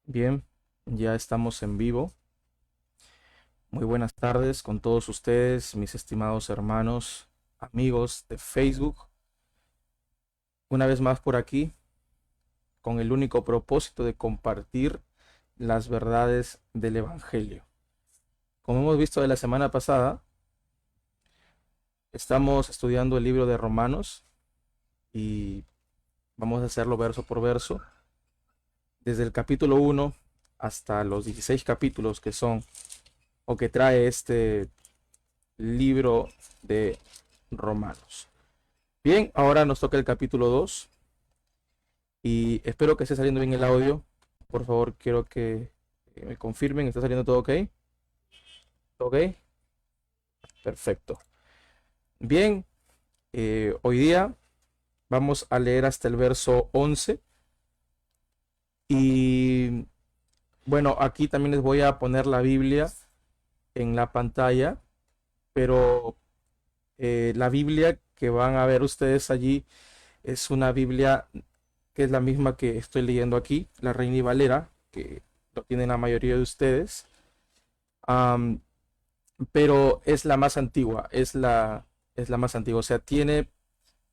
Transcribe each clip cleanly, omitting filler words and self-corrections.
Bien, ya estamos en vivo. Muy buenas tardes con todos ustedes, mis estimados hermanos, amigos de Facebook. Una vez más por aquí, con el único propósito de compartir las verdades del Evangelio. Como hemos visto de la semana pasada, estamos estudiando el libro de Romanos y vamos a hacerlo verso por verso, desde el capítulo 1 hasta los 16 capítulos que son o que trae este libro de Romanos. Bien, ahora nos toca el capítulo 2 y espero que esté saliendo bien el audio. Por favor, quiero que me confirmen, ¿está saliendo todo ok? ¿Todo ok? Perfecto. Bien, hoy día vamos a leer hasta el verso 11 y bueno, aquí también les voy a poner la Biblia en la pantalla, pero la Biblia que van a ver ustedes allí es una Biblia que es la misma que estoy leyendo aquí, la Reina y Valera, que lo tienen la mayoría de ustedes. Am, pero es la más antigua, es la más antigua. O sea, tiene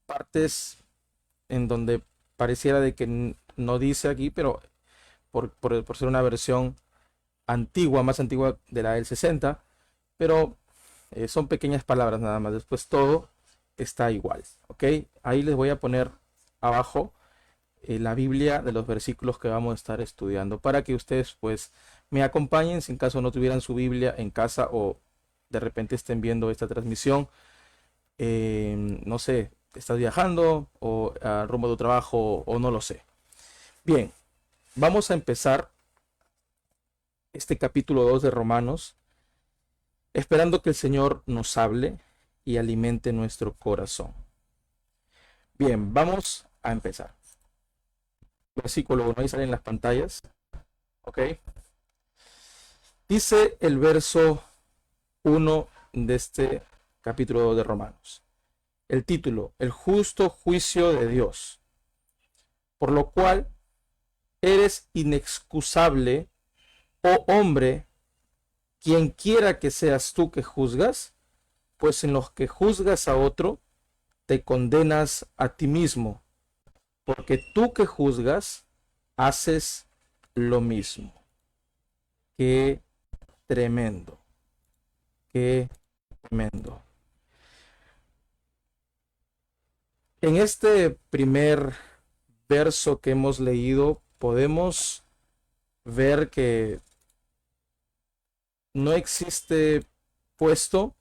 partes en donde pareciera de que no dice aquí, pero por ser una versión antigua, más antigua de la del 60, pero son pequeñas palabras nada más. Después todo está igual, ¿ok? Ahí les voy a poner abajo la Biblia de los versículos que vamos a estar estudiando para que ustedes pues me acompañen si en caso no tuvieran su Biblia en casa o de repente estén viendo esta transmisión, no sé, estás viajando o al rumbo de tu trabajo o no lo sé. Bien, vamos a empezar este capítulo 2 de Romanos esperando que el Señor nos hable y alimente nuestro corazón. Bien, vamos a empezar. Versículo 1, ahí salen las pantallas, ¿ok? Dice el verso 1 de este capítulo de Romanos. El título, el justo juicio de Dios, por lo cual eres inexcusable, oh hombre, quien quiera que seas tú que juzgas, pues en los que juzgas a otro, te condenas a ti mismo, porque tú que juzgas, haces lo mismo. Qué tremendo, qué tremendo. En este primer verso que hemos leído, podemos ver que no existe puesto,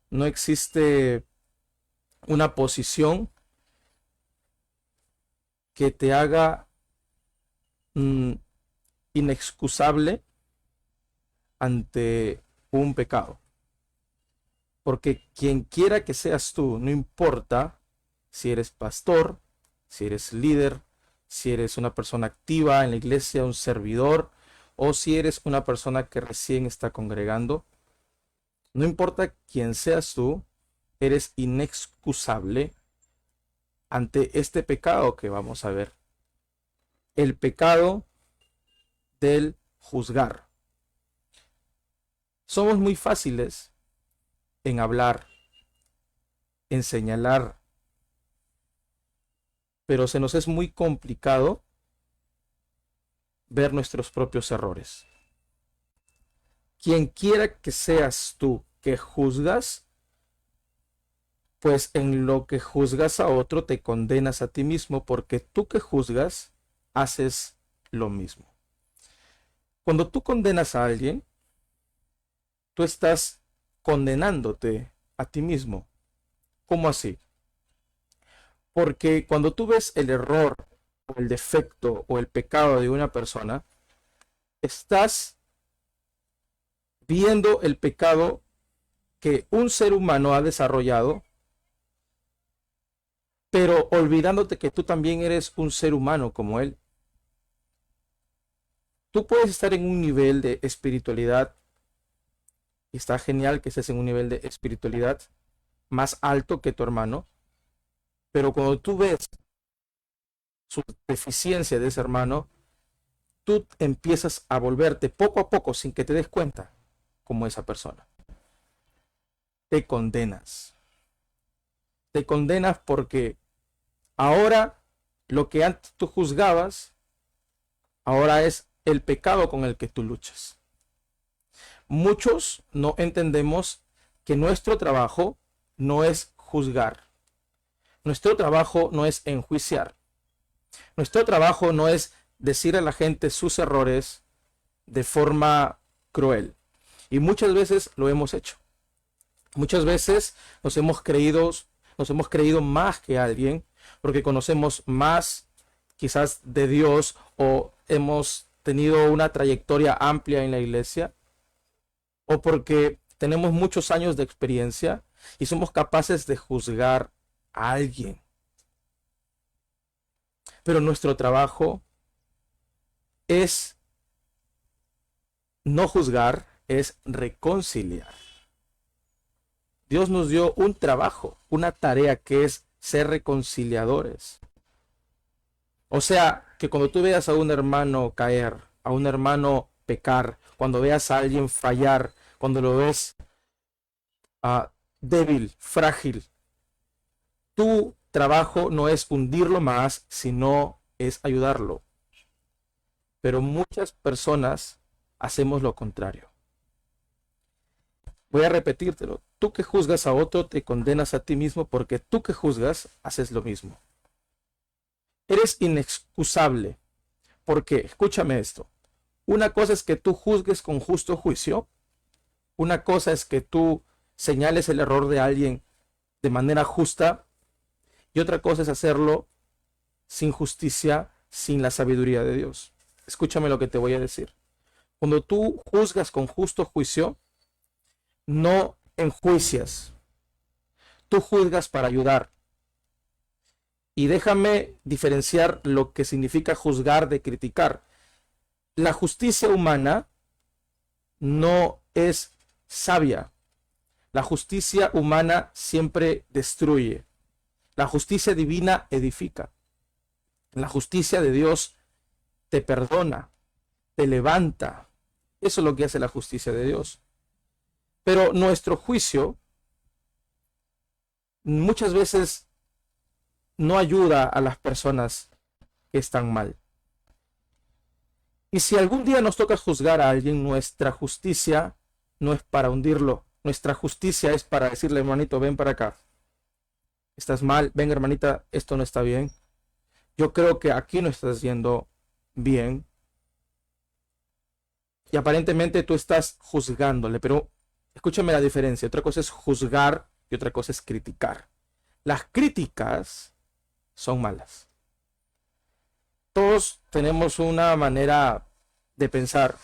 no existe una posición que te haga mm, inexcusable ante un pecado. Porque quien quiera que seas tú, no importa si eres pastor, si eres líder, si eres una persona activa en la iglesia, un servidor, o si eres una persona que recién está congregando, no importa quién seas tú, eres inexcusable ante este pecado que vamos a ver. El pecado del juzgar. Somos muy fáciles en hablar, en señalar, pero se nos es muy complicado ver nuestros propios errores. Quien quiera que seas tú que juzgas, pues en lo que juzgas a otro te condenas a ti mismo porque tú que juzgas haces lo mismo. Cuando tú condenas a alguien, tú estás condenándote a ti mismo. ¿Cómo así? Porque cuando tú ves el error o el defecto o el pecado de una persona, estás viendo el pecado que un ser humano ha desarrollado, pero olvidándote que tú también eres un ser humano como él. Tú puedes estar en un nivel de espiritualidad, y está genial que estés en un nivel de espiritualidad más alto que tu hermano, pero cuando tú ves su deficiencia de ese hermano, tú empiezas a volverte poco a poco, sin que te des cuenta, como esa persona. Te condenas. Te condenas porque ahora lo que antes tú juzgabas, ahora es el pecado con el que tú luchas. Muchos no entendemos que nuestro trabajo no es juzgar. Nuestro trabajo no es enjuiciar. Nuestro trabajo no es decir a la gente sus errores de forma cruel. Y muchas veces lo hemos hecho. Muchas veces nos hemos creído más que alguien porque conocemos más quizás de Dios o hemos tenido una trayectoria amplia en la iglesia o porque tenemos muchos años de experiencia y somos capaces de juzgar a alguien. Pero nuestro trabajo es no juzgar, es reconciliar. Dios nos dio un trabajo, una tarea que es ser reconciliadores. O sea, que cuando tú veas a un hermano caer, a un hermano pecar, cuando veas a alguien fallar, cuando lo ves débil, frágil, tu trabajo no es hundirlo más, sino es ayudarlo. Pero muchas personas hacemos lo contrario. Voy a repetírtelo. Tú que juzgas a otro, te condenas a ti mismo porque tú que juzgas, haces lo mismo. Eres inexcusable. Porque, escúchame esto. Una cosa es que tú juzgues con justo juicio. Una cosa es que tú señales el error de alguien de manera justa. Y otra cosa es hacerlo sin justicia, sin la sabiduría de Dios. Escúchame lo que te voy a decir. Cuando tú juzgas con justo juicio, no enjuicias. Tú juzgas para ayudar. Y déjame diferenciar lo que significa juzgar de criticar. La justicia humana no es sabia. La justicia humana siempre destruye. La justicia divina edifica. La justicia de Dios te perdona, te levanta. Eso es lo que hace la justicia de Dios. Pero nuestro juicio muchas veces no ayuda a las personas que están mal. Y si algún día nos toca juzgar a alguien, nuestra justicia no es para hundirlo. Nuestra justicia es para decirle, hermanito, ven para acá. Estás mal, ven hermanita, esto no está bien. Yo creo que aquí no estás yendo bien. Y aparentemente tú estás juzgándole, pero escúchame la diferencia. Otra cosa es juzgar y otra cosa es criticar. Las críticas son malas. Todos tenemos una manera de pensar.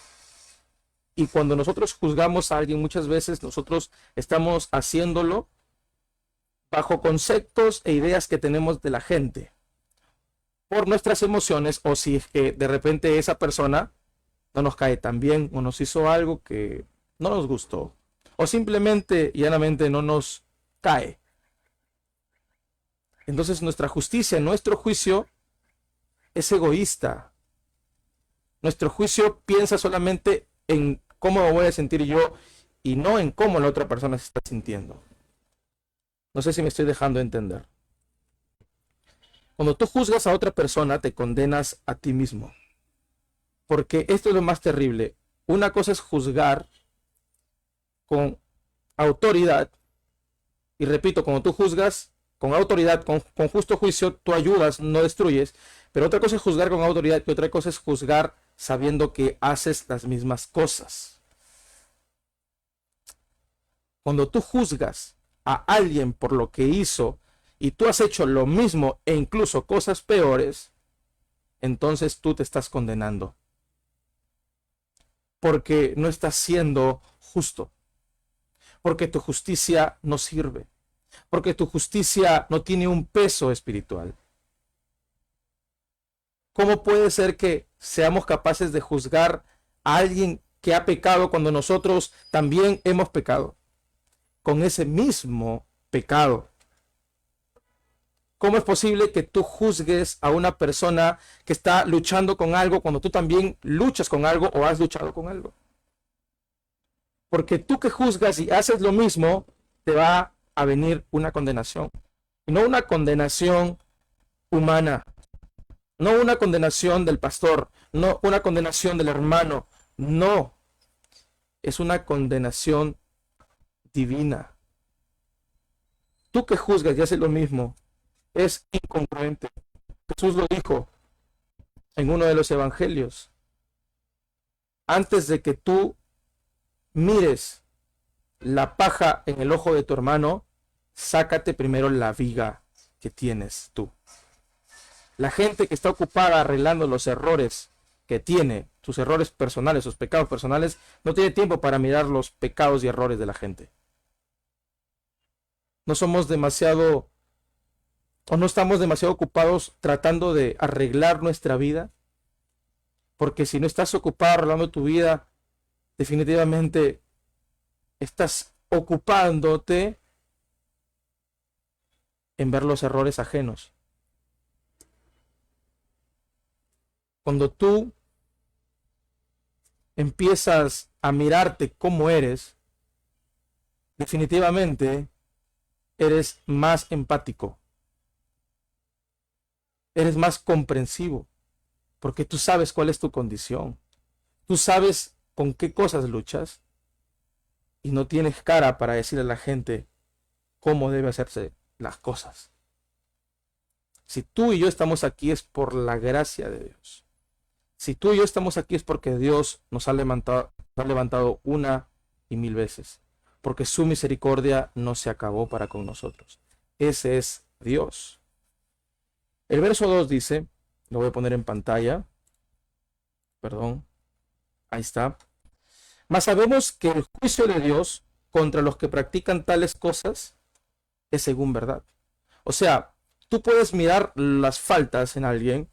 Y cuando nosotros juzgamos a alguien, muchas veces nosotros estamos haciéndolo bajo conceptos e ideas que tenemos de la gente. Por nuestras emociones, o si es que de repente esa persona no nos cae tan bien o nos hizo algo que no nos gustó. O simplemente, llanamente, no nos cae. Entonces nuestra justicia, nuestro juicio es egoísta. Nuestro juicio piensa solamente en cómo me voy a sentir yo y no en cómo la otra persona se está sintiendo. No sé si me estoy dejando entender. Cuando tú juzgas a otra persona, te condenas a ti mismo. Porque esto es lo más terrible. Una cosa es juzgar con autoridad. Y repito, cuando tú juzgas con autoridad, con justo juicio, tú ayudas, no destruyes. Pero otra cosa es juzgar con autoridad y otra cosa es juzgar sabiendo que haces las mismas cosas. Cuando tú juzgas a alguien por lo que hizo y tú has hecho lo mismo e incluso cosas peores, entonces tú te estás condenando. Porque no estás siendo justo. Porque tu justicia no sirve. Porque tu justicia no tiene un peso espiritual. ¿Cómo puede ser que seamos capaces de juzgar a alguien que ha pecado cuando nosotros también hemos pecado? Con ese mismo pecado. ¿Cómo es posible que tú juzgues a una persona que está luchando con algo cuando tú también luchas con algo o has luchado con algo? Porque tú que juzgas y haces lo mismo, te va a venir una condenación. Y no una condenación humana, no una condenación del pastor, no una condenación del hermano, no, es una condenación divina. Tú que juzgas y haces lo mismo, es incongruente. Jesús lo dijo en uno de los evangelios. Antes de que tú mires la paja en el ojo de tu hermano, sácate primero la viga que tienes tú. La gente que está ocupada arreglando los errores que tiene, sus errores personales, sus pecados personales, no tiene tiempo para mirar los pecados y errores de la gente. No somos demasiado, o no estamos demasiado ocupados tratando de arreglar nuestra vida, porque si no estás ocupado arreglando tu vida, definitivamente estás ocupándote en ver los errores ajenos. Cuando tú empiezas a mirarte como eres, definitivamente eres más empático, eres más comprensivo, porque tú sabes cuál es tu condición, tú sabes con qué cosas luchas y no tienes cara para decirle a la gente cómo debe hacerse las cosas. Si tú y yo estamos aquí es por la gracia de Dios. Si tú y yo estamos aquí es porque Dios nos ha levantado una y mil veces, porque su misericordia no se acabó para con nosotros. Ese es Dios. El verso 2 dice, lo voy a poner en pantalla, perdón, ahí está. Mas sabemos que el juicio de Dios contra los que practican tales cosas es según verdad. O sea, tú puedes mirar las faltas en alguien,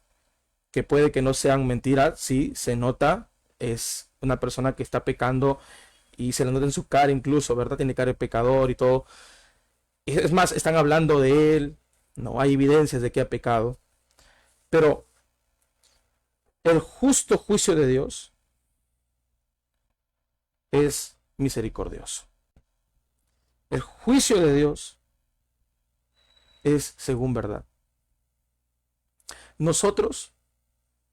que puede que no sean mentiras, sí, se nota, es una persona que está pecando y se le nota en su cara incluso, ¿verdad? Tiene cara de pecador y todo. Es más, están hablando de él, no hay evidencias de que ha pecado. Pero el justo juicio de Dios es misericordioso. El juicio de Dios es según verdad. Nosotros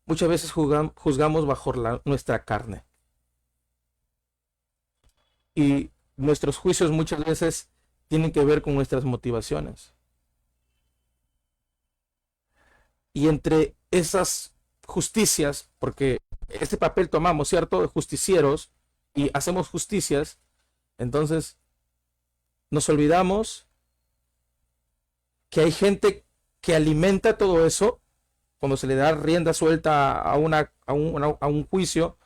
muchas veces juzgamos bajo nuestra carne. Y nuestros juicios muchas veces tienen que ver con nuestras motivaciones. Y entre esas justicias, porque este papel tomamos, ¿cierto? De justicieros y hacemos justicias, entonces nos olvidamos que hay gente que alimenta todo eso cuando se le da rienda suelta a un juicio,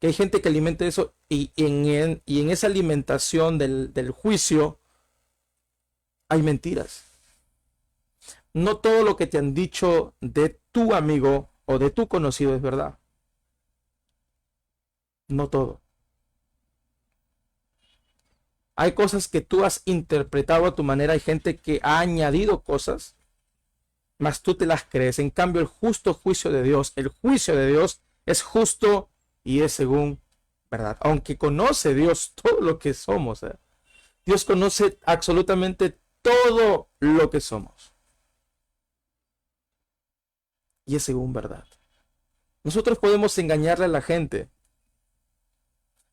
que hay gente que alimenta eso y en esa alimentación del juicio hay mentiras. No todo lo que te han dicho de tu amigo o de tu conocido es verdad. No todo. Hay cosas que tú has interpretado a tu manera, hay gente que ha añadido cosas, mas tú te las crees. En cambio, el justo juicio de Dios, el juicio de Dios es justo y es según verdad. Aunque conoce Dios todo lo que somos, Dios conoce absolutamente todo lo que somos. Y es según verdad. Nosotros podemos engañarle a la gente,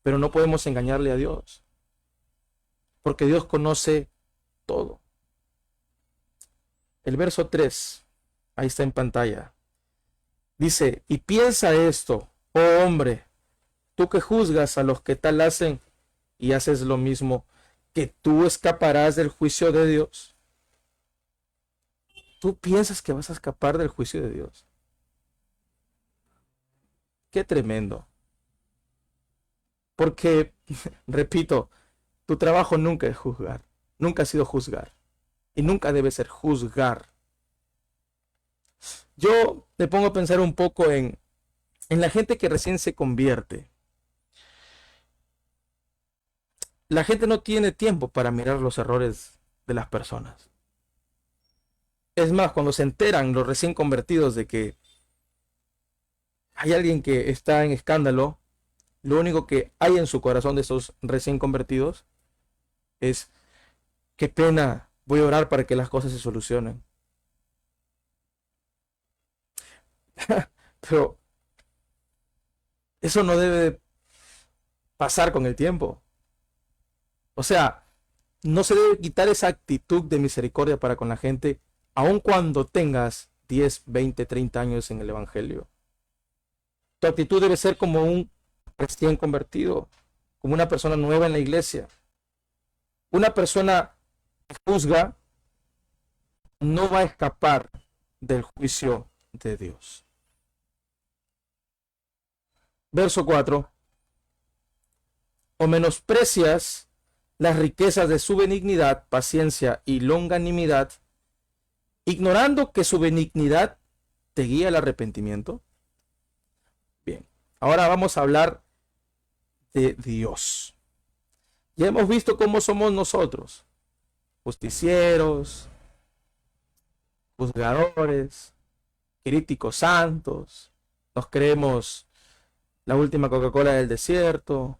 pero no podemos engañarle a Dios, porque Dios conoce todo. El verso 3, ahí está en pantalla, dice, y piensa esto, oh hombre, tú que juzgas a los que tal hacen y haces lo mismo, que tú escaparás del juicio de Dios. ¿Tú piensas que vas a escapar del juicio de Dios? Qué tremendo. Porque, repito, tu trabajo nunca es juzgar, nunca ha sido juzgar y nunca debe ser juzgar. Yo me pongo a pensar un poco en la gente que recién se convierte. La gente no tiene tiempo para mirar los errores de las personas. Es más, cuando se enteran los recién convertidos de que hay alguien que está en escándalo, lo único que hay en su corazón de esos recién convertidos es: qué pena, voy a orar para que las cosas se solucionen. Pero eso no debe pasar con el tiempo. O sea, no se debe quitar esa actitud de misericordia para con la gente, aun cuando tengas 10, 20, 30 años en el Evangelio. Tu actitud debe ser como un recién convertido, como una persona nueva en la iglesia. Una persona que juzga no va a escapar del juicio de Dios. Verso 4. O menosprecias las riquezas de su benignidad, paciencia y longanimidad, ignorando que su benignidad te guía al arrepentimiento. Bien, ahora vamos a hablar de Dios. Ya hemos visto cómo somos nosotros: justicieros, juzgadores, críticos santos, nos creemos la última Coca-Cola del desierto,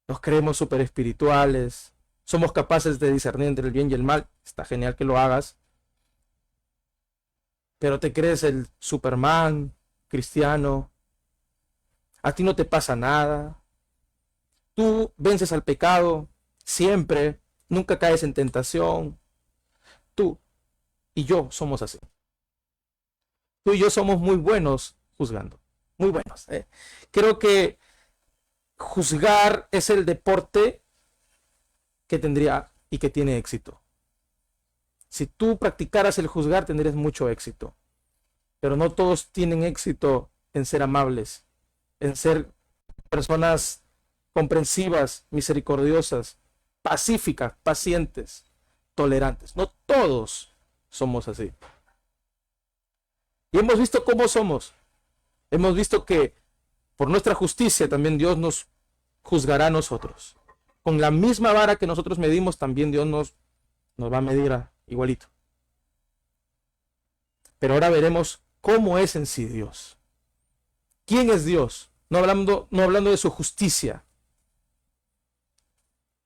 nos creemos súper espirituales, somos capaces de discernir entre el bien y el mal. Está genial que lo hagas, pero te crees el Superman cristiano, a ti no te pasa nada, tú vences al pecado siempre, nunca caes en tentación. Tú y yo somos así. Tú y yo somos muy buenos juzgando, muy buenos. Creo que juzgar es el deporte que tendría y que tiene éxito. Si tú practicaras el juzgar, tendrías mucho éxito. Pero no todos tienen éxito en ser amables, en ser personas comprensivas, misericordiosas, pacíficas, pacientes, tolerantes. No todos somos así. Y hemos visto cómo somos. Hemos visto que por nuestra justicia también Dios nos juzgará a nosotros. Con la misma vara que nosotros medimos, también Dios nos va a medir igualito. Pero ahora veremos cómo es en sí Dios. ¿Quién es Dios? No hablando de su justicia.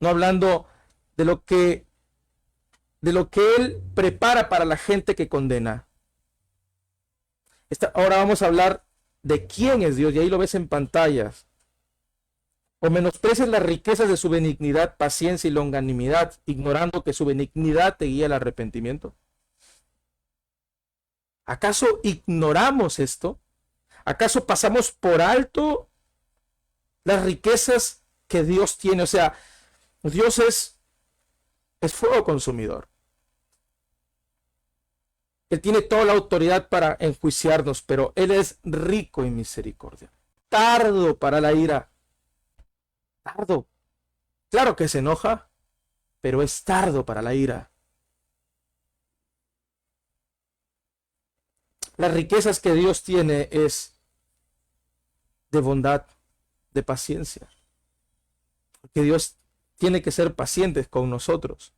No hablando de lo que Él prepara para la gente que condena. Ahora vamos a hablar de quién es Dios, y ahí lo ves en pantallas. O menosprecies las riquezas de su benignidad, paciencia y longanimidad, ignorando que su benignidad te guía al arrepentimiento. ¿Acaso ignoramos esto? ¿Acaso pasamos por alto las riquezas que Dios tiene? O sea, Dios es fuego consumidor. Él tiene toda la autoridad para enjuiciarnos, pero Él es rico en misericordia. Tardo para la ira. Tardo. Claro que se enoja, pero es tardo para la ira. Las riquezas que Dios tiene es de bondad, de paciencia. Porque Dios tiene que ser paciente con nosotros.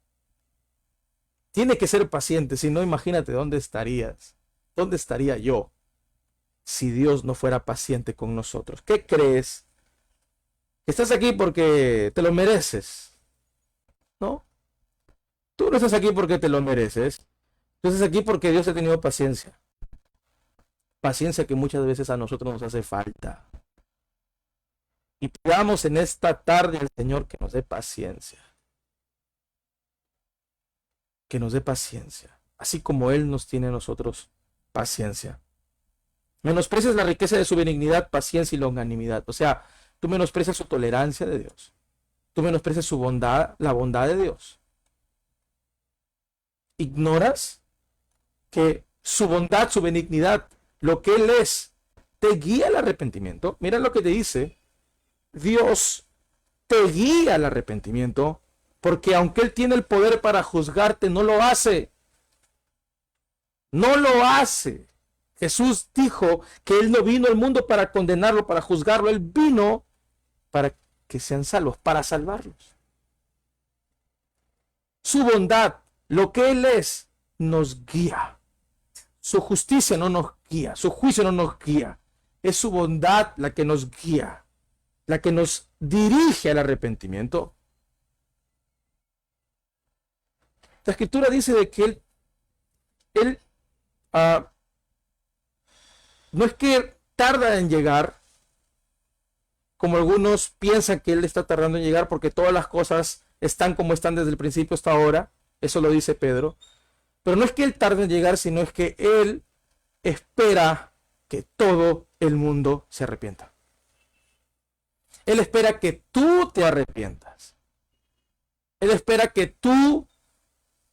Tiene que ser paciente, si no, imagínate dónde estarías. ¿Dónde estaría yo si Dios no fuera paciente con nosotros? ¿Qué crees? ¿Estás aquí porque te lo mereces? ¿No? Tú no estás aquí porque te lo mereces. Tú estás aquí porque Dios ha tenido paciencia. Paciencia que muchas veces a nosotros nos hace falta. Y pidamos en esta tarde al Señor que nos dé paciencia. Que nos dé paciencia. Así como Él nos tiene a nosotros paciencia. Menosprecias la riqueza de su benignidad, paciencia y longanimidad. O sea, tú menosprecias su tolerancia de Dios. Tú menosprecias su bondad, la bondad de Dios. Ignoras que su bondad, su benignidad, lo que Él es, te guía al arrepentimiento. Mira lo que te dice. Dios te guía al arrepentimiento, porque aunque Él tiene el poder para juzgarte, no lo hace. No lo hace. Jesús dijo que Él no vino al mundo para condenarlo, para juzgarlo. Él vino para que sean salvos, para salvarlos. Su bondad, lo que Él es, nos guía. Su justicia no nos guía, su juicio no nos guía. Es su bondad la que nos guía, la que nos dirige al arrepentimiento. La escritura dice de que él no es que tarda en llegar, como algunos piensan que él está tardando en llegar porque todas las cosas están como están desde el principio hasta ahora. Eso lo dice Pedro. Pero no es que él tarde en llegar, sino es que él espera que todo el mundo se arrepienta. Él espera que tú te arrepientas. Él espera que tú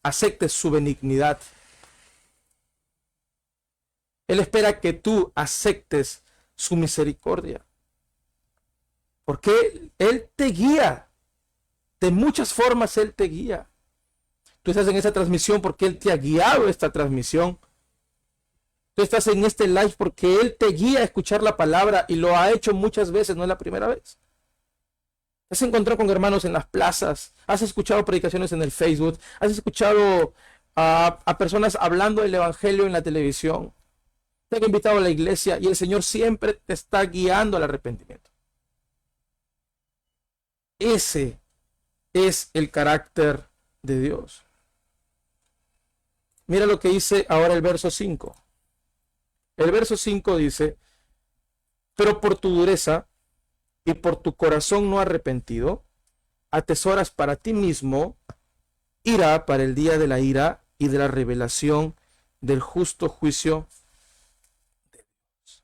aceptes su benignidad. Él espera que tú aceptes su misericordia. Porque Él te guía. De muchas formas Él te guía. Tú estás en esa transmisión porque Él te ha guiado esta transmisión. Tú estás en este live porque Él te guía a escuchar la palabra y lo ha hecho muchas veces, no es la primera vez. Has encontrado con hermanos en las plazas, has escuchado predicaciones en el Facebook, has escuchado a personas hablando del Evangelio en la televisión. Te han invitado a la iglesia y el Señor siempre te está guiando al arrepentimiento. Ese es el carácter de Dios. Mira lo que dice ahora el verso 5. El verso 5 dice: pero por tu dureza y por tu corazón no arrepentido, atesoras para ti mismo ira para el día de la ira y de la revelación del justo juicio de Dios.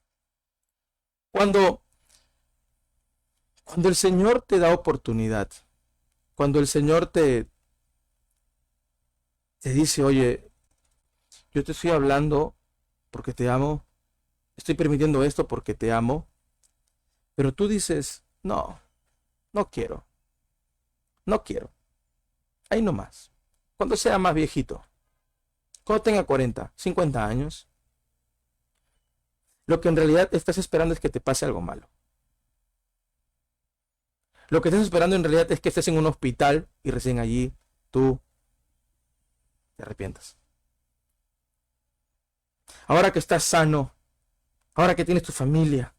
Cuando el Señor te da oportunidad, cuando el Señor te dice: oye, yo te estoy hablando porque te amo, estoy permitiendo esto porque te amo, pero tú dices: no quiero, ahí nomás, cuando sea más viejito, cuando tenga 40, 50 años, lo que en realidad estás esperando es que te pase algo malo. Lo que estás esperando en realidad es que estés en un hospital y recién allí tú te arrepientas. Ahora que estás sano, ahora que tienes tu familia,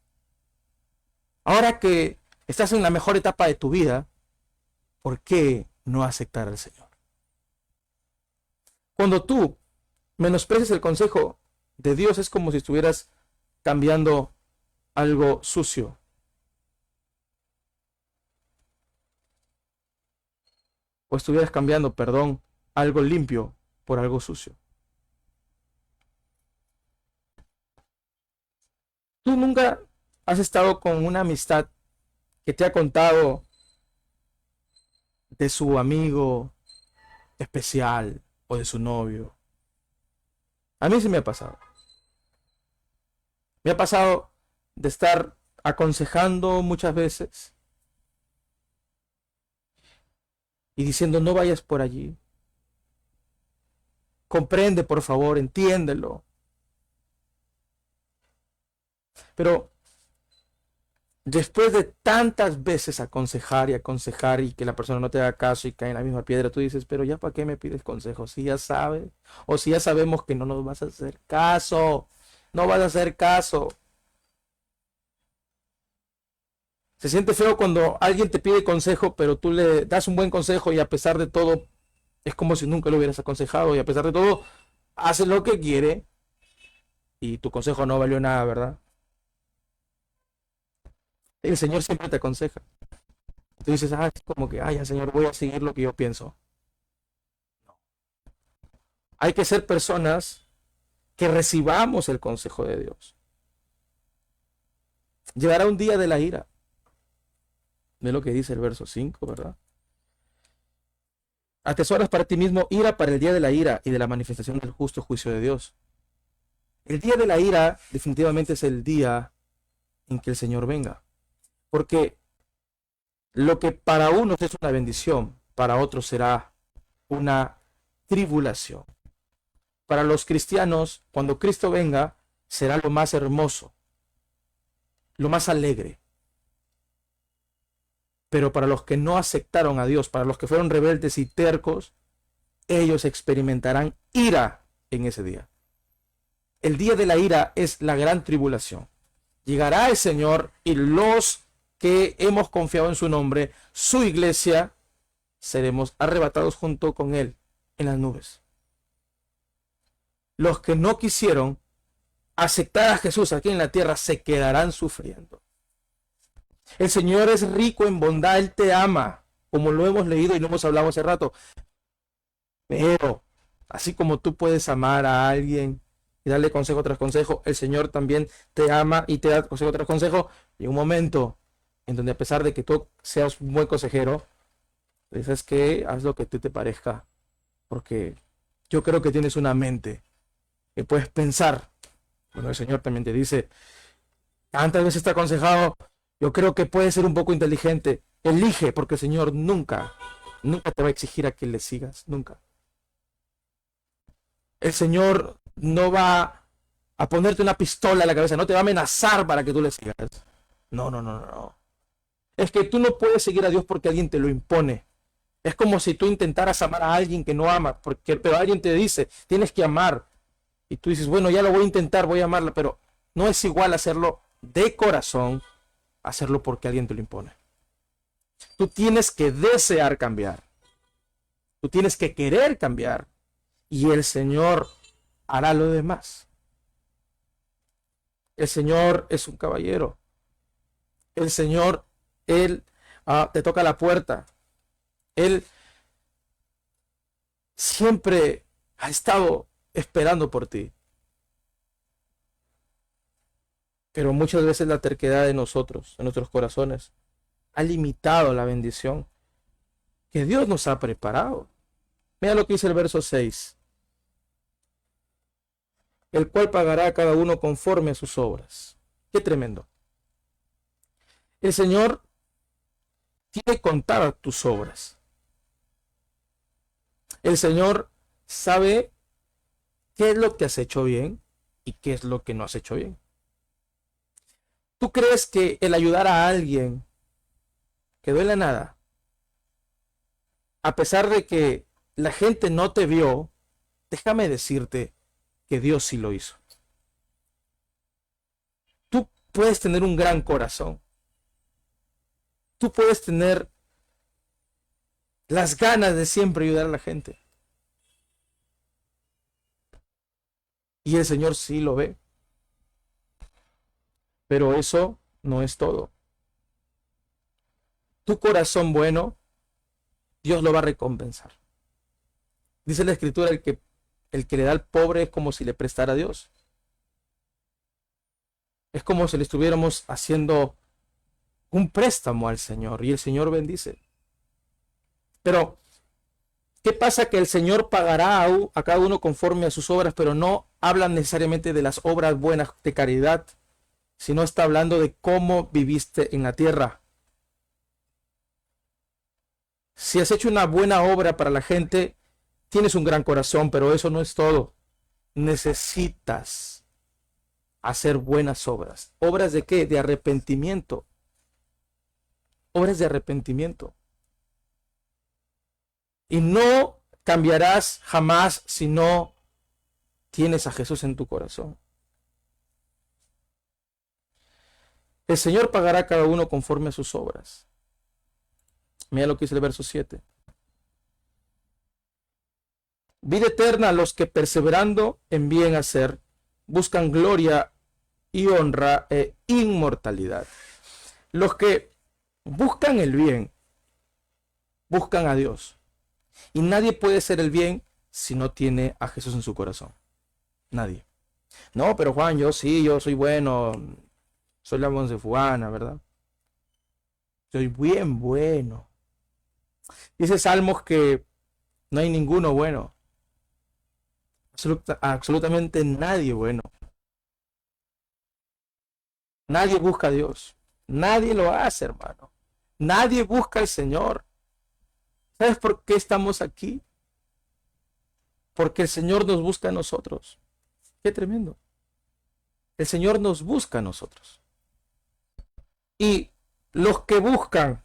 ahora que estás en la mejor etapa de tu vida, ¿por qué no aceptar al Señor? Cuando tú menosprecias el consejo de Dios, es como si estuvieras cambiando algo sucio. O estuvieras cambiando, algo limpio por algo sucio. Tú nunca has estado con una amistad que te ha contado de su amigo especial o de su novio. A mí sí me ha pasado. Me ha pasado de estar aconsejando muchas veces y diciendo: no vayas por allí. Comprende, por favor, entiéndelo. Pero después de tantas veces aconsejar y que la persona no te haga caso y cae en la misma piedra, tú dices: pero ya para qué me pides consejos, si ya sabes, o si ya sabemos que no nos vas a hacer caso, no vas a hacer caso. Se siente feo cuando alguien te pide consejo, pero tú le das un buen consejo y a pesar de todo es como si nunca lo hubieras aconsejado, y a pesar de todo hace lo que quiere y tu consejo no valió nada, ¿verdad? El Señor siempre te aconseja. Tú dices: es como que, ya, Señor, voy a seguir lo que yo pienso. No. Hay que ser personas que recibamos el consejo de Dios. Llegará un día de la ira. De lo que dice el verso 5, ¿verdad? Atesoras para ti mismo ira para el día de la ira y de la manifestación del justo juicio de Dios. El día de la ira definitivamente es el día en que el Señor venga. Porque lo que para unos es una bendición, para otros será una tribulación. Para los cristianos, cuando Cristo venga, será lo más hermoso, lo más alegre. Pero para los que no aceptaron a Dios, para los que fueron rebeldes y tercos, ellos experimentarán ira en ese día. El día de la ira es la gran tribulación. Llegará el Señor y los que hemos confiado en su nombre, su iglesia, seremos arrebatados junto con él en las nubes. Los que no quisieron aceptar a Jesús aquí en la tierra se quedarán sufriendo. El Señor es rico en bondad, Él te ama, como lo hemos leído y lo hemos hablado hace rato. Pero, así como tú puedes amar a alguien y darle consejo tras consejo, el Señor también te ama y te da consejo tras consejo. Y un momento en donde, a pesar de que tú seas un buen consejero, dices que haz lo que te parezca, porque yo creo que tienes una mente que puedes pensar. Bueno, el Señor también te dice, tantas veces te ha aconsejado, yo creo que puedes ser un poco inteligente. Elige, porque el Señor nunca te va a exigir a que le sigas, nunca. El Señor no va a ponerte una pistola en la cabeza, no te va a amenazar para que tú le sigas. No. Es que tú no puedes seguir a Dios porque alguien te lo impone. Es como si tú intentaras amar a alguien que no ama, pero alguien te dice, tienes que amar. Y tú dices, bueno, ya lo voy a intentar, voy a amarla, pero no es igual hacerlo de corazón, hacerlo porque alguien te lo impone. Tú tienes que desear cambiar. Tú tienes que querer cambiar. Y el Señor hará lo demás. El Señor es un caballero. El Señor, Él te toca la puerta. Él siempre ha estado esperando por ti. Pero muchas veces la terquedad de nosotros, en nuestros corazones, ha limitado la bendición que Dios nos ha preparado. Mira lo que dice el verso 6. El cual pagará a cada uno conforme a sus obras. Qué tremendo. El Señor tiene contadas tus obras. El Señor sabe qué es lo que has hecho bien y qué es lo que no has hecho bien. ¿Tú crees que el ayudar a alguien que duele nada, a pesar de que la gente no te vio, déjame decirte que Dios sí lo hizo? Tú puedes tener un gran corazón. Tú puedes tener las ganas de siempre ayudar a la gente. Y el Señor sí lo ve. Pero eso no es todo. Tu corazón bueno, Dios lo va a recompensar. Dice la Escritura, el que le da al pobre es como si le prestara a Dios. Es como si le estuviéramos haciendo un préstamo al Señor y el Señor bendice. Pero, ¿qué pasa? Que el Señor pagará a cada uno conforme a sus obras, pero no habla necesariamente de las obras buenas de caridad, sino está hablando de cómo viviste en la tierra. Si has hecho una buena obra para la gente, tienes un gran corazón, pero eso no es todo. Necesitas hacer buenas obras. ¿Obras de qué? De arrepentimiento. Obras de arrepentimiento. Y no cambiarás jamás si no tienes a Jesús en tu corazón. El Señor pagará a cada uno conforme a sus obras. Mira lo que dice el verso 7. Vida eterna a los que perseverando en bien hacer, buscan gloria y honra e inmortalidad. Los que buscan el bien, buscan a Dios. Y nadie puede hacer el bien si no tiene a Jesús en su corazón. Nadie. No, pero Juan, yo soy bueno. Soy la Monsefugana, ¿verdad? Soy bien bueno. Dice Salmos que no hay ninguno bueno. Absolutamente nadie bueno. Nadie busca a Dios. Nadie lo hace, hermano. Nadie busca al Señor. ¿Sabes por qué estamos aquí? Porque el Señor nos busca a nosotros. Qué tremendo. El Señor nos busca a nosotros. Y los que buscan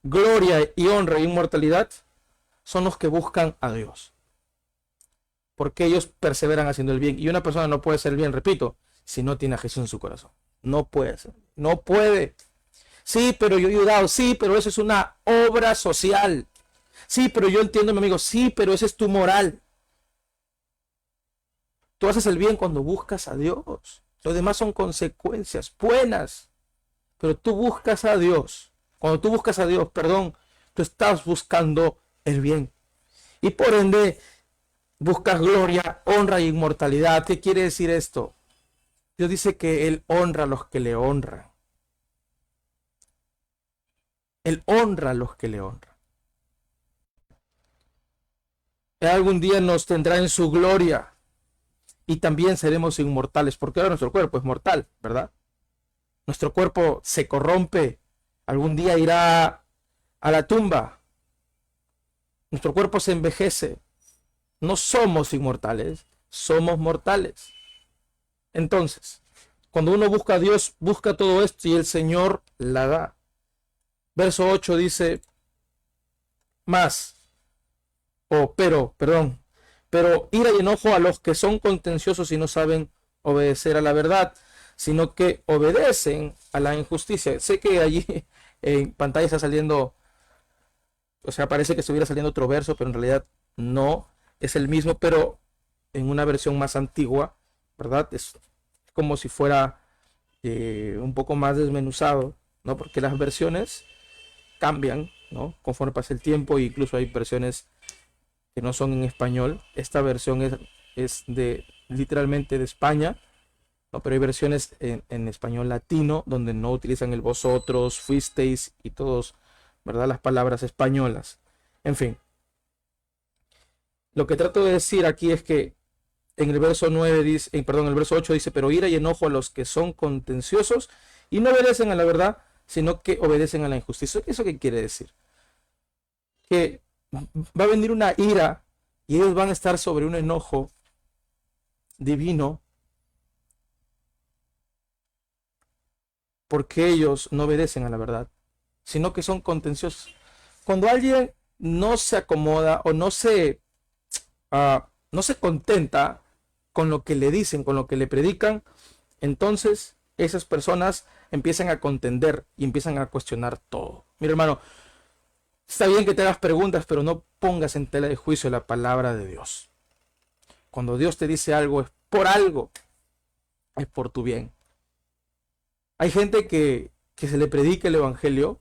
gloria y honra e inmortalidad son los que buscan a Dios. porque ellos perseveran haciendo el bien. Y una persona no puede hacer el bien, repito, si no tiene a Jesús en su corazón. No puede hacer. No puede. Sí, pero yo he ayudado. Sí, pero eso es una obra social. Sí, pero yo entiendo, mi amigo. Sí, pero esa es tu moral. Tú haces el bien cuando buscas a Dios. Lo demás son consecuencias buenas. Pero tú buscas a Dios. Cuando tú buscas a Dios, perdón, tú estás buscando el bien. Y por ende, buscas gloria, honra e inmortalidad. ¿Qué quiere decir esto? Dios dice que Él honra a los que le honran. Él honra a los que le honran. Él algún día nos tendrá en su gloria y también seremos inmortales, porque ahora nuestro cuerpo es mortal, ¿verdad? Nuestro cuerpo se corrompe, algún día irá a la tumba. Nuestro cuerpo se envejece. No somos inmortales, somos mortales. Entonces, cuando uno busca a Dios, busca todo esto y el Señor la da. Verso 8 dice, más, pero ira y enojo a los que son contenciosos y no saben obedecer a la verdad, sino que obedecen a la injusticia. Sé que allí en pantalla está saliendo, o sea, parece que estuviera saliendo otro verso, pero en realidad no, es el mismo, pero en una versión más antigua, ¿verdad? Es como si fuera un poco más desmenuzado, ¿no? Porque las versiones cambian, ¿no? Conforme pasa el tiempo, e incluso hay versiones que no son en español. Esta versión es de literalmente de España, ¿no? Pero hay versiones en español latino donde no utilizan el vosotros, fuisteis y todos, ¿verdad? Las palabras españolas. En fin, lo que trato de decir aquí es que en el verso 9 dice, perdón, el verso 8 dice, pero ira y enojo a los que son contenciosos y no obedecen a la verdad, sino que obedecen a la injusticia. ¿Eso qué quiere decir? Que va a venir una ira y ellos van a estar sobre un enojo divino porque ellos no obedecen a la verdad, sino que son contenciosos. Cuando alguien no se acomoda o no se contenta con lo que le dicen, con lo que le predican, entonces esas personas empiezan a contender y empiezan a cuestionar todo. Mira, hermano, está bien que te hagas preguntas, pero no pongas en tela de juicio la palabra de Dios. Cuando Dios te dice algo, es por algo, es por tu bien. Hay gente que se le predica el evangelio,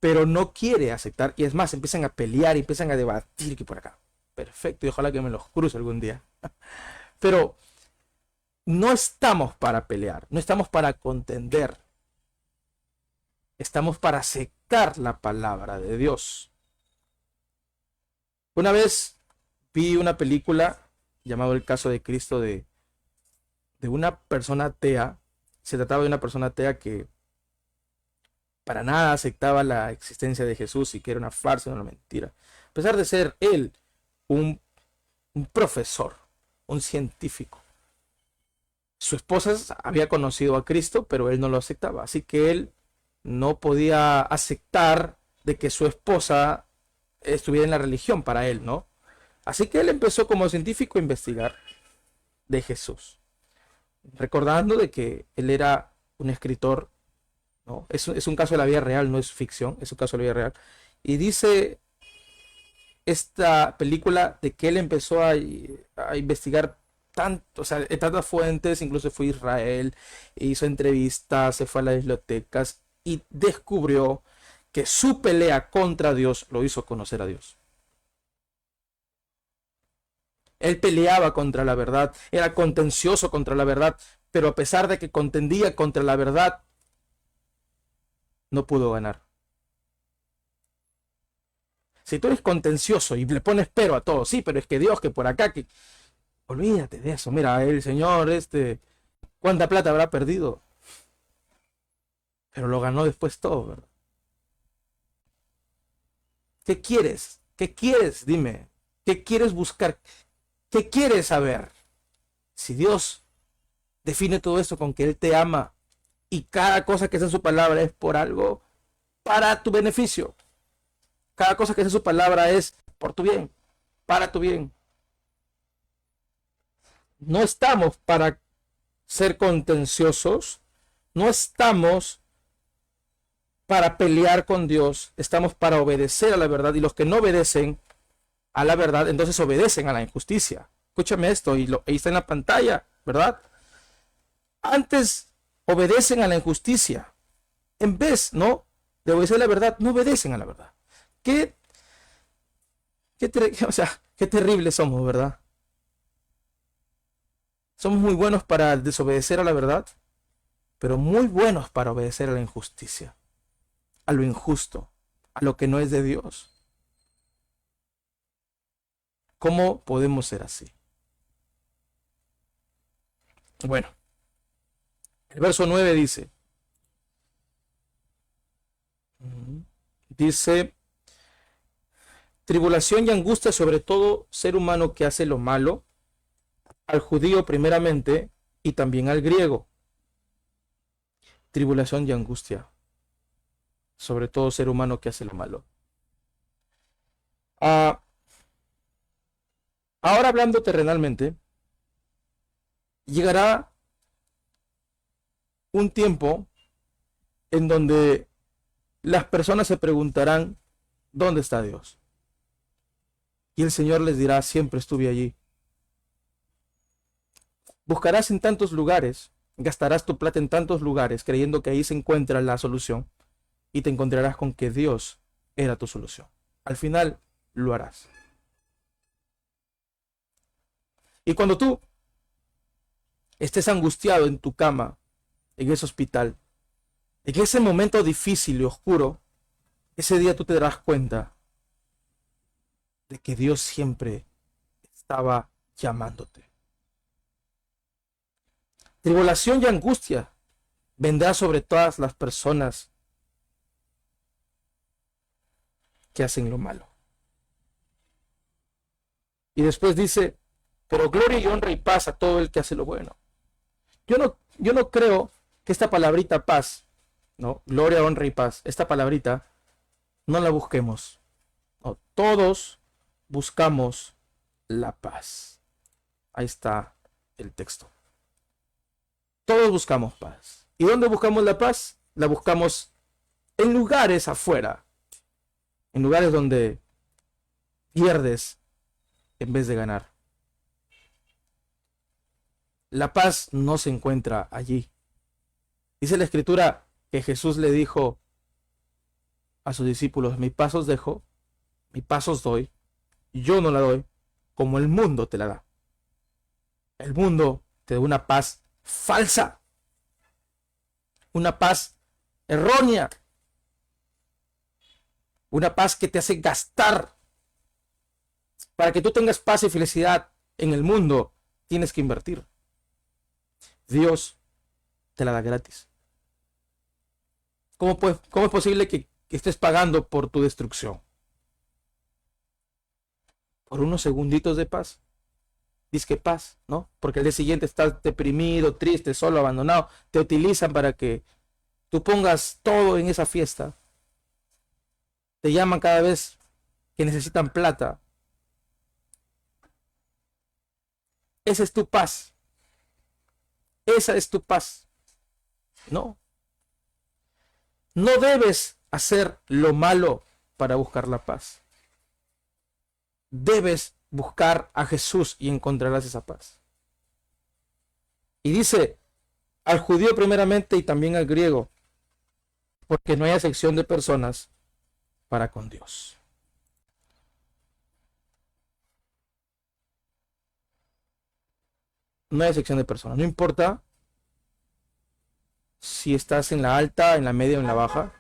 pero no quiere aceptar, y es más, empiezan a pelear y empiezan a debatir que por acá. Perfecto, y ojalá que me los cruce algún día. Pero no estamos para pelear, no estamos para contender. Estamos para aceptar la palabra de Dios. Una vez vi una película llamado El caso de Cristo de una persona atea. Se trataba de una persona atea que para nada aceptaba la existencia de Jesús y que era una farsa, una mentira. A pesar de ser él un profesor, un científico. Su esposa había conocido a Cristo, pero él no lo aceptaba. Así que él no podía aceptar de que su esposa estuviera en la religión para él, ¿no? Así que él empezó como científico a investigar de Jesús, recordando de que él era un escritor, ¿no? Es un caso de la vida real, no es ficción, es un caso de la vida real. Y dice esta película de que él empezó a investigar tanto, o sea, en tantas fuentes, incluso fue a Israel, hizo entrevistas, se fue a las bibliotecas y descubrió que su pelea contra Dios lo hizo conocer a Dios. Él peleaba contra la verdad, era contencioso contra la verdad, pero a pesar de que contendía contra la verdad, no pudo ganar. Si tú eres contencioso y le pones pero a todo, sí, pero es que Dios, que por acá, que olvídate de eso. Mira, el Señor, ¿cuánta plata habrá perdido? Pero lo ganó después todo, ¿verdad? ¿Qué quieres? ¿Qué quieres? Dime. ¿Qué quieres buscar? ¿Qué quieres saber? Si Dios define todo esto con que Él te ama y cada cosa que es en su palabra es por algo para tu beneficio. Cada cosa que es en su palabra es por tu bien, para tu bien. No estamos para ser contenciosos, no estamos para pelear con Dios, estamos para obedecer a la verdad, y los que no obedecen a la verdad, entonces obedecen a la injusticia. Escúchame esto, ahí está en la pantalla, ¿verdad? Antes obedecen a la injusticia, en vez, ¿no?, de obedecer a la verdad, no obedecen a la verdad. Qué, o sea, qué terribles somos, ¿verdad? Somos muy buenos para desobedecer a la verdad, pero muy buenos para obedecer a la injusticia, a lo injusto, a lo que no es de Dios. ¿Cómo podemos ser así? Bueno, el verso 9 dice, tribulación y angustia sobre todo ser humano que hace lo malo, al judío primeramente y también al griego. Tribulación y angustia sobre todo ser humano que hace lo malo. Ahora hablando terrenalmente, llegará un tiempo en donde las personas se preguntarán, ¿dónde está Dios? Y el Señor les dirá, siempre estuve allí. Buscarás en tantos lugares, gastarás tu plata en tantos lugares, creyendo que ahí se encuentra la solución, y te encontrarás con que Dios era tu solución. Al final lo harás. Y cuando tú estés angustiado en tu cama, en ese hospital, en ese momento difícil y oscuro, ese día tú te darás cuenta de que Dios siempre estaba llamándote. Tribulación y angustia vendrá sobre todas las personas que hacen lo malo. Y después dice, pero gloria y honra y paz a todo el que hace lo bueno. Yo no creo que esta palabrita paz, ¿no? Gloria, honra y paz, esta palabrita no la busquemos. No, todos buscamos la paz. Ahí está el texto. Todos buscamos paz. ¿Y dónde buscamos la paz? La buscamos en lugares afuera, en lugares donde pierdes en vez de ganar. La paz no se encuentra allí. Dice la Escritura que Jesús le dijo a sus discípulos, mi paz os dejo, mi paz os doy, yo no la doy como el mundo te la da. El mundo te da una paz falsa, una paz errónea, una paz que te hace gastar. Para que tú tengas paz y felicidad en el mundo, tienes que invertir. Dios te la da gratis. ¿Cómo es posible que estés pagando por tu destrucción? Por unos segunditos de paz. Dice que paz, ¿no? Porque el día siguiente estás deprimido, triste, solo, abandonado. Te utilizan para que tú pongas todo en esa fiesta. Te llaman cada vez que necesitan plata. Esa es tu paz. Esa es tu paz. No. No debes hacer lo malo para buscar la paz. Debes buscar a Jesús y encontrarás esa paz. Y dice al judío primeramente y también al griego, porque no hay acepción de personas para con Dios. No hay acepción de personas. No importa si estás en la alta, en la media o en la baja.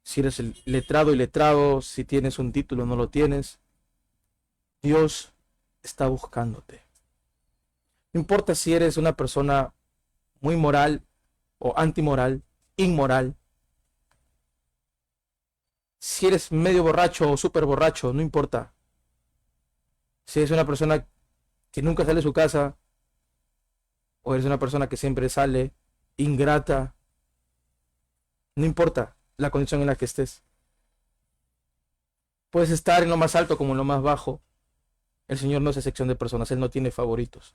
Si eres el letrado y letrado, si tienes un título o no lo tienes. Dios está buscándote. No importa si eres una persona muy moral o antimoral, inmoral. Si eres medio borracho o súper borracho, no importa. Si eres una persona que nunca sale de su casa, o eres una persona que siempre sale, ingrata, no importa la condición en la que estés. Puedes estar en lo más alto como en lo más bajo. El Señor no es excepción de personas, Él no tiene favoritos.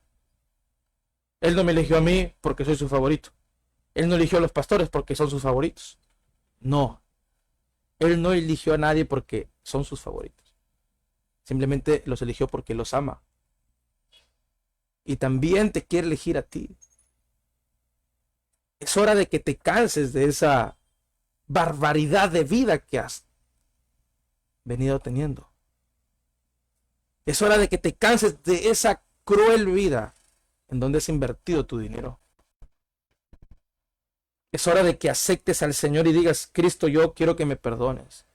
Él no me eligió a mí porque soy su favorito. Él no eligió a los pastores porque son sus favoritos. No, Él no eligió a nadie porque son sus favoritos. Simplemente los eligió porque los ama. Y también te quiere elegir a ti. Es hora de que te canses de esa barbaridad de vida que has venido teniendo. Es hora de que te canses de esa cruel vida en donde has invertido tu dinero. Es hora de que aceptes al Señor y digas: Cristo, yo quiero que me perdones.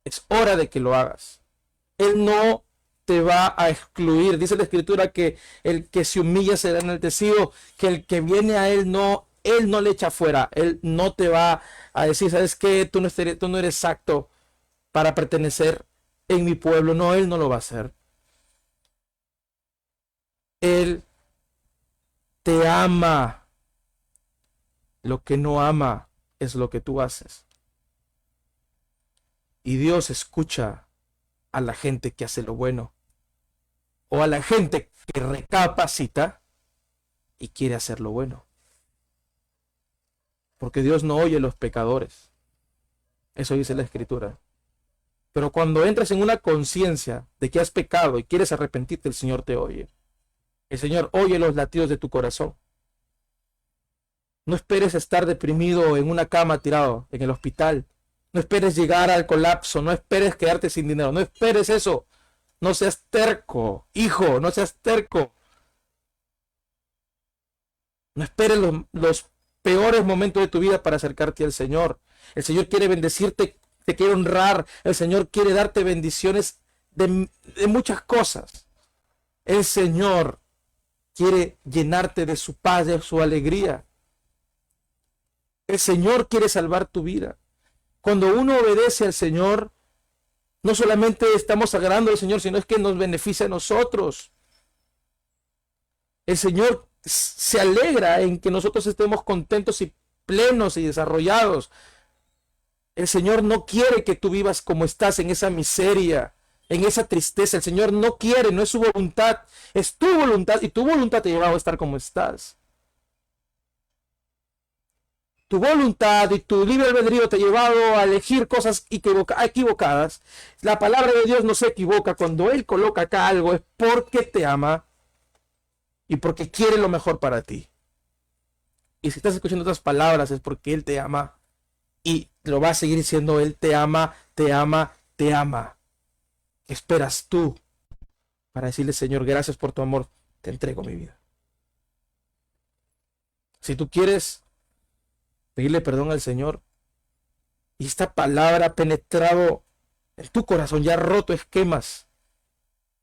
Es hora de que lo hagas. Él no te va a excluir. Dice la Escritura que el que se humilla será enaltecido, que el que viene a Él no le echa fuera. Él no te va a decir: ¿sabes qué? Tú no eres apto para pertenecer en mi pueblo. No, Él no lo va a hacer. Él te ama. Lo que no ama es lo que tú haces. Y Dios escucha a la gente que hace lo bueno, o a la gente que recapacita y quiere hacer lo bueno. Porque Dios no oye a los pecadores. Eso dice la Escritura. Pero cuando entras en una conciencia de que has pecado y quieres arrepentirte, el Señor te oye. El Señor oye los latidos de tu corazón. No esperes estar deprimido en una cama tirado en el hospital. No esperes llegar al colapso. No esperes quedarte sin dinero. No esperes eso. No seas terco, hijo. No seas terco. No esperes los peores momentos de tu vida para acercarte al Señor. El Señor quiere bendecirte, te quiere honrar. El Señor quiere darte bendiciones de muchas cosas. El Señor quiere llenarte de su paz, de su alegría. El Señor quiere salvar tu vida. Cuando uno obedece al Señor, no solamente estamos agradando al Señor, sino es que nos beneficia a nosotros. El Señor se alegra en que nosotros estemos contentos y plenos y desarrollados. El Señor no quiere que tú vivas como estás, en esa miseria, en esa tristeza. El Señor no quiere, no es su voluntad, es tu voluntad, y tu voluntad te lleva a estar como estás. Tu voluntad y tu libre albedrío te ha llevado a elegir cosas equivocadas. La palabra de Dios no se equivoca. Cuando Él coloca acá algo es porque te ama y porque quiere lo mejor para ti. Y si estás escuchando otras palabras es porque Él te ama y lo va a seguir diciendo. Él te ama, te ama, te ama. ¿Qué esperas tú para decirle: Señor, gracias por tu amor, te entrego mi vida? Si tú quieres pedirle perdón al Señor y esta palabra ha penetrado en tu corazón, ya ha roto esquemas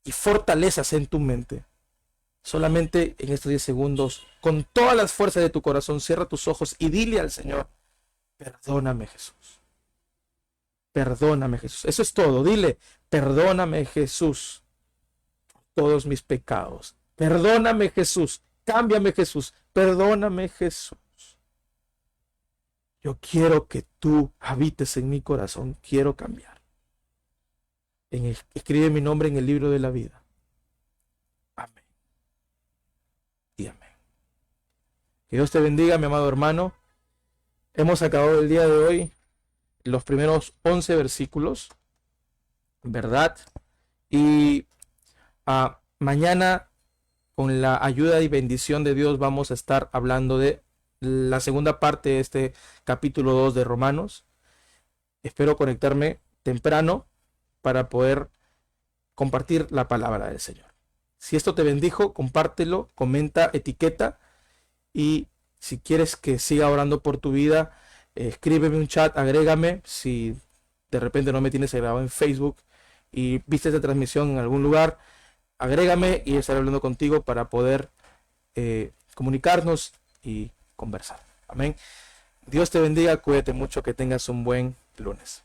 y fortalezas en tu mente, solamente en estos 10 segundos, con todas las fuerzas de tu corazón, cierra tus ojos y dile al Señor: perdóname, Jesús. Perdóname, Jesús. Eso es todo. Dile: perdóname, Jesús, por todos mis pecados. Perdóname, Jesús. Cámbiame, Jesús. Perdóname, Jesús. Yo quiero que tú habites en mi corazón. Quiero cambiar. Escribe mi nombre en el libro de la vida. Amén. Y amén. Que Dios te bendiga, mi amado hermano. Hemos acabado el día de hoy los primeros 11 versículos, ¿verdad? Y mañana, con la ayuda y bendición de Dios, vamos a estar hablando de la segunda parte de este capítulo 2 de Romanos. Espero conectarme temprano para poder compartir la palabra del Señor. Si esto te bendijo, compártelo, comenta, etiqueta, y si quieres que siga orando por tu vida, escríbeme un chat, agrégame. Si de repente no me tienes agregado en Facebook y viste esta transmisión en algún lugar, agrégame y estaré hablando contigo para poder comunicarnos y conversar. Amén. Dios te bendiga, cuídate mucho, que tengas un buen lunes.